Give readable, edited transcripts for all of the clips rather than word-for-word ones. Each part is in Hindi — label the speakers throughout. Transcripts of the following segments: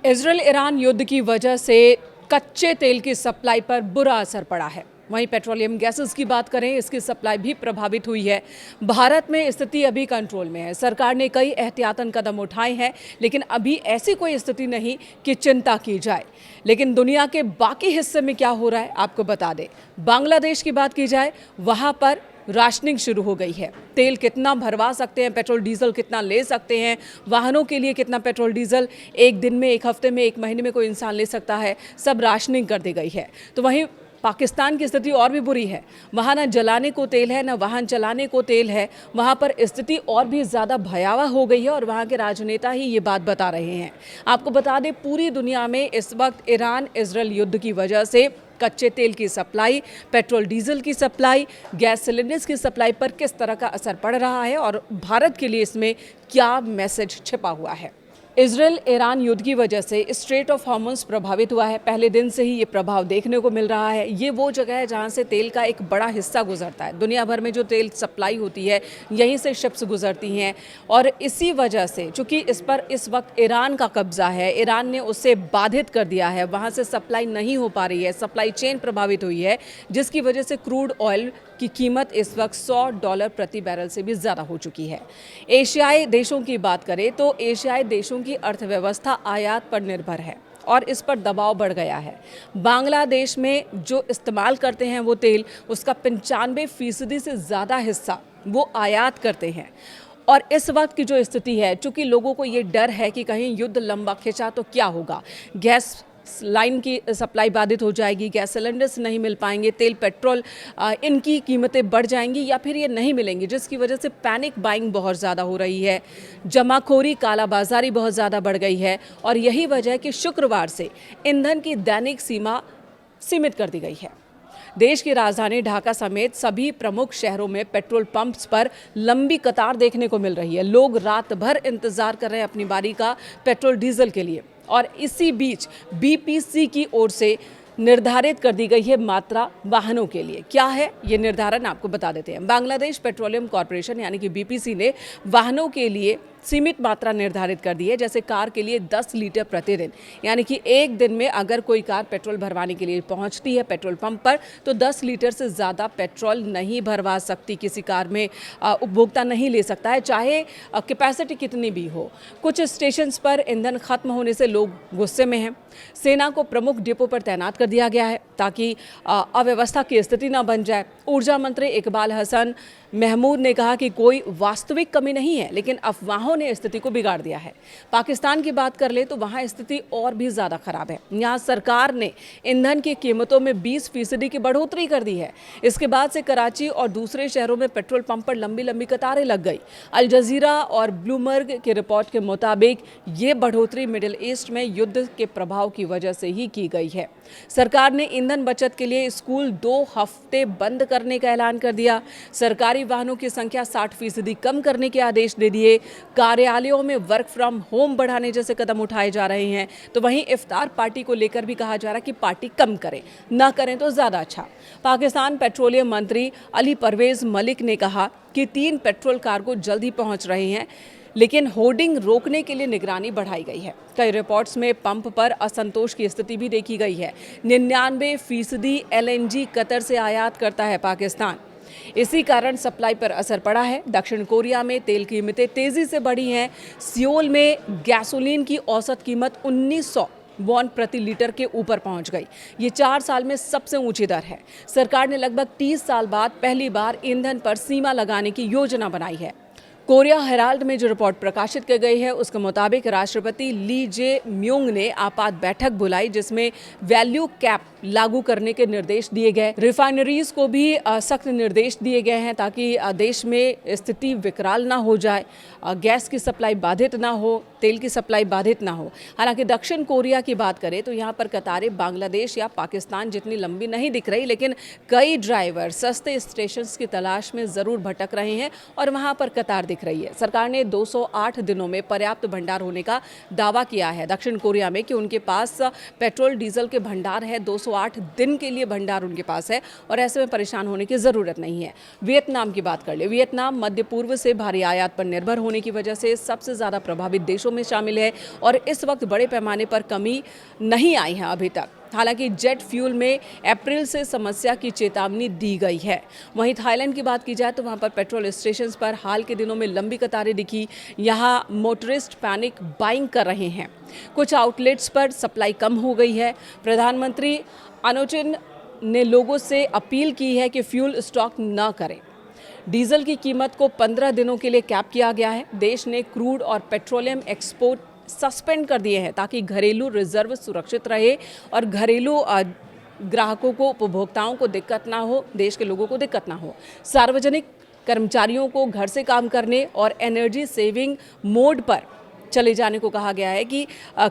Speaker 1: इजरायल ईरान युद्ध की वजह से कच्चे तेल की सप्लाई पर बुरा असर पड़ा है। वहीं पेट्रोलियम गैसेस की बात करें, इसकी सप्लाई भी प्रभावित हुई है। भारत में स्थिति अभी कंट्रोल में है। सरकार ने कई एहतियातन कदम उठाए हैं, लेकिन अभी ऐसी कोई स्थिति नहीं कि चिंता की जाए। लेकिन दुनिया के बाकी हिस्से में क्या हो रहा है आपको बता दें। बांग्लादेश की बात की जाए, वहाँ पर राशनिंग शुरू हो गई है। तेल कितना भरवा सकते हैं, पेट्रोल डीजल कितना ले सकते हैं, वाहनों के लिए कितना पेट्रोल डीजल एक दिन में, एक हफ्ते में, एक महीने में कोई इंसान ले सकता है, सब राशनिंग कर दी गई है। तो वहीं पाकिस्तान की स्थिति और भी बुरी है। वहाँ ना जलाने को तेल है, ना वाहन चलाने को तेल है। वहाँ पर स्थिति और भी ज़्यादा भयावह हो गई है और वहाँ के राजनेता ही ये बात बता रहे हैं। आपको बता दें, पूरी दुनिया में इस वक्त ईरान इजरायल युद्ध की वजह से कच्चे तेल की सप्लाई, पेट्रोल डीजल की सप्लाई, गैस सिलेंडर्स की सप्लाई पर किस तरह का असर पड़ रहा है और भारत के लिए इसमें क्या मैसेज छिपा हुआ है। इजरायल ईरान युद्ध की वजह से स्ट्रेट ऑफ हॉर्मुज़ प्रभावित हुआ है। पहले दिन से ही ये प्रभाव देखने को मिल रहा है। ये वो जगह है जहाँ से तेल का एक बड़ा हिस्सा गुजरता है। दुनिया भर में जो तेल सप्लाई होती है, यहीं से शिप्स गुजरती हैं और इसी वजह से चूँकि इस पर इस वक्त ईरान का कब्जा है, ईरान ने उसे बाधित कर दिया है, वहाँ से सप्लाई नहीं हो पा रही है, सप्लाई चेन प्रभावित हुई है, जिसकी वजह से क्रूड ऑयल की कीमत इस वक्त $100 प्रति बैरल से भी ज़्यादा हो चुकी है। एशियाई देशों की बात करें तो एशियाई देशों की अर्थव्यवस्था आयात पर निर्भर है और इस पर दबाव बढ़ गया है। बांग्लादेश में जो इस्तेमाल करते हैं वो तेल, उसका 95% से ज़्यादा हिस्सा वो आयात करते हैं। और इस वक्त की जो स्थिति है, चूँकि लोगों को ये डर है कि कहीं युद्ध लंबा खिंचा तो क्या होगा, गैस लाइन की सप्लाई बाधित हो जाएगी, गैस सिलेंडर्स नहीं मिल पाएंगे, तेल पेट्रोल इनकी कीमतें बढ़ जाएंगी या फिर ये नहीं मिलेंगी, जिसकी वजह से पैनिक बाइंग बहुत ज़्यादा हो रही है, जमाखोरी, कालाबाजारी बहुत ज़्यादा बढ़ गई है। और यही वजह है कि शुक्रवार से ईंधन की दैनिक सीमा सीमित कर दी गई है। देश की राजधानी ढाका समेत सभी प्रमुख शहरों में पेट्रोल पंप्स पर लंबी कतार देखने को मिल रही है। लोग रात भर इंतजार कर रहे हैं अपनी बारी का पेट्रोल डीजल के लिए। और इसी बीच बीपीसी की ओर से निर्धारित कर दी गई है मात्रा वाहनों के लिए। क्या है ये निर्धारण, आपको बता देते हैं। बांग्लादेश पेट्रोलियम कॉरपोरेशन यानी कि बीपीसी ने वाहनों के लिए सीमित मात्रा निर्धारित कर दी है। जैसे कार के लिए 10 लीटर प्रतिदिन, यानी कि एक दिन में अगर कोई कार पेट्रोल भरवाने के लिए पहुंचती है पेट्रोल पंप पर, तो 10 लीटर से ज़्यादा पेट्रोल नहीं भरवा सकती। किसी कार में उपभोक्ता नहीं ले सकता है, चाहे कैपेसिटी कितनी भी हो। कुछ स्टेशन पर ईंधन खत्म होने से लोग गुस्से में हैं। सेना को प्रमुख डिपो पर तैनात कर दिया गया है ताकि अव्यवस्था की स्थिति न बन जाए। ऊर्जा मंत्री इकबाल हसन महमूद ने कहा कि कोई वास्तविक कमी नहीं है, लेकिन अफवाहों ने स्थिति को बिगाड़ दिया है। पाकिस्तान की बात कर ले तो वहाँ स्थिति और भी ज़्यादा खराब है। यहाँ सरकार ने ईंधन की कीमतों में 20% की बढ़ोतरी कर दी है। इसके बाद से कराची और दूसरे शहरों में पेट्रोल पंप पर लंबी लंबी कतारें लग गई। अल जजीरा और ब्लूमबर्ग की रिपोर्ट के मुताबिक ये बढ़ोतरी मिडिल ईस्ट में युद्ध के प्रभाव की वजह से ही की गई है। सरकार ने ईंधन बचत के लिए स्कूल 2 हफ्ते बंद करने का ऐलान कर दिया। सरकारी वाहनों की संख्या 60% कम करने के आदेश दे दिए। कार्यालयों में वर्क फ्रॉम होम बढ़ाने जैसे कदम उठाए जा रहे हैं। तो वहीं इफ्तार पार्टी को लेकर भी कहा जा रहा है कि पार्टी कम करें, ना करें तो ज़्यादा अच्छा। पाकिस्तान पेट्रोलियम मंत्री अली परवेज मलिक ने कहा कि 3 पेट्रोल कार्गो जल्द ही पहुंच रहे हैं, लेकिन होर्डिंग रोकने के लिए निगरानी बढ़ाई गई है। कई रिपोर्ट्स में पंप पर असंतोष की स्थिति भी देखी गई है। 99% LNG कतर से आयात करता है पाकिस्तान। इसी कारण सप्लाई पर असर पड़ा है। दक्षिण कोरिया में तेल कीमतें तेजी से बढ़ी हैं। सियोल में गैसोलीन की औसत कीमत 1900 वॉन प्रति लीटर के ऊपर पहुंच गई। ये 4 साल में सबसे ऊंची दर है। सरकार ने लगभग 30 साल बाद पहली बार ईंधन पर सीमा लगाने की योजना बनाई है। कोरिया हेराल्ड में जो रिपोर्ट प्रकाशित की गई है, उसके मुताबिक राष्ट्रपति ली जे म्यूंग ने आपात बैठक बुलाई, जिसमें वैल्यू कैप लागू करने के निर्देश दिए गए। रिफाइनरीज को भी सख्त निर्देश दिए गए हैं ताकि देश में स्थिति विकराल ना हो जाए, गैस की सप्लाई बाधित ना हो, तेल की सप्लाई बाधित ना हो। हालांकि दक्षिण कोरिया की बात करें तो यहाँ पर कतारें बांग्लादेश या पाकिस्तान जितनी लंबी नहीं दिख रही, लेकिन कई ड्राइवर सस्ते स्टेशन की तलाश में ज़रूर भटक रहे हैं और वहाँ पर कतार दिख दिख रही है। सरकार ने 208 दिनों में पर्याप्त भंडार होने का दावा किया है दक्षिण कोरिया में कि उनके पास पेट्रोल डीजल के भंडार है। 208 दिन के लिए भंडार उनके पास है और ऐसे में परेशान होने की ज़रूरत नहीं है। वियतनाम की बात कर ले। वियतनाम मध्य पूर्व से भारी आयात पर निर्भर होने की वजह से सबसे ज़्यादा प्रभावित देशों में शामिल है और इस वक्त बड़े पैमाने पर कमी नहीं आई है अभी तक। हालांकि जेट फ्यूल में अप्रैल से समस्या की चेतावनी दी गई है। वहीं थाईलैंड की बात की जाए तो वहां पर पेट्रोल स्टेशन पर हाल के दिनों में लंबी कतारें दिखी। यहां मोटरिस्ट पैनिक बाइंग कर रहे हैं। कुछ आउटलेट्स पर सप्लाई कम हो गई है। प्रधानमंत्री अनुचिन ने लोगों से अपील की है कि फ्यूल स्टॉक न करें। डीजल की कीमत को 15 दिनों के लिए कैप किया गया है। देश ने क्रूड और पेट्रोलियम एक्सपोर्ट सस्पेंड कर दिए हैं ताकि घरेलू रिजर्व सुरक्षित रहे और घरेलू ग्राहकों को, उपभोक्ताओं को दिक्कत ना हो, देश के लोगों को दिक्कत ना हो। सार्वजनिक कर्मचारियों को घर से काम करने और एनर्जी सेविंग मोड पर चले जाने को कहा गया है कि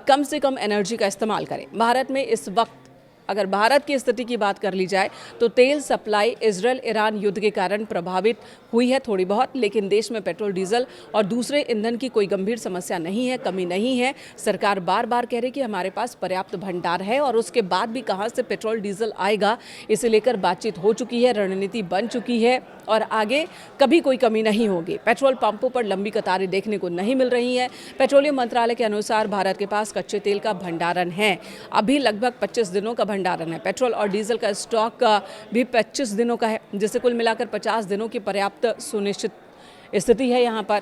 Speaker 1: कम से कम एनर्जी का इस्तेमाल करें। भारत में इस वक्त अगर भारत की स्थिति की बात कर ली जाए तो तेल सप्लाई इजरायल ईरान युद्ध के कारण प्रभावित हुई है थोड़ी बहुत, लेकिन देश में पेट्रोल डीजल और दूसरे ईंधन की कोई गंभीर समस्या नहीं है, कमी नहीं है। सरकार बार बार कह रही कि हमारे पास पर्याप्त भंडार है और उसके बाद भी कहां से पेट्रोल डीजल आएगा, इसे लेकर बातचीत हो चुकी है, रणनीति बन चुकी है और आगे कभी कोई कमी नहीं होगी। पेट्रोल पंपों पर लंबी कतारें देखने को नहीं मिल रही हैं। पेट्रोलियम मंत्रालय के अनुसार भारत के पास कच्चे तेल का भंडारण है। अभी लगभग 25 दिनों का भंडारण है। पेट्रोल और डीजल का स्टॉक भी 25 दिनों का है, जिससे कुल मिलाकर 50 दिनों की पर्याप्त सुनिश्चित स्थिति है। यहाँ पर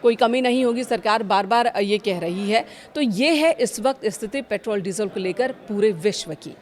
Speaker 1: कोई कमी नहीं होगी, सरकार बार बार ये कह रही है। तो ये है इस वक्त स्थिति पेट्रोल डीजल को लेकर पूरे विश्व की।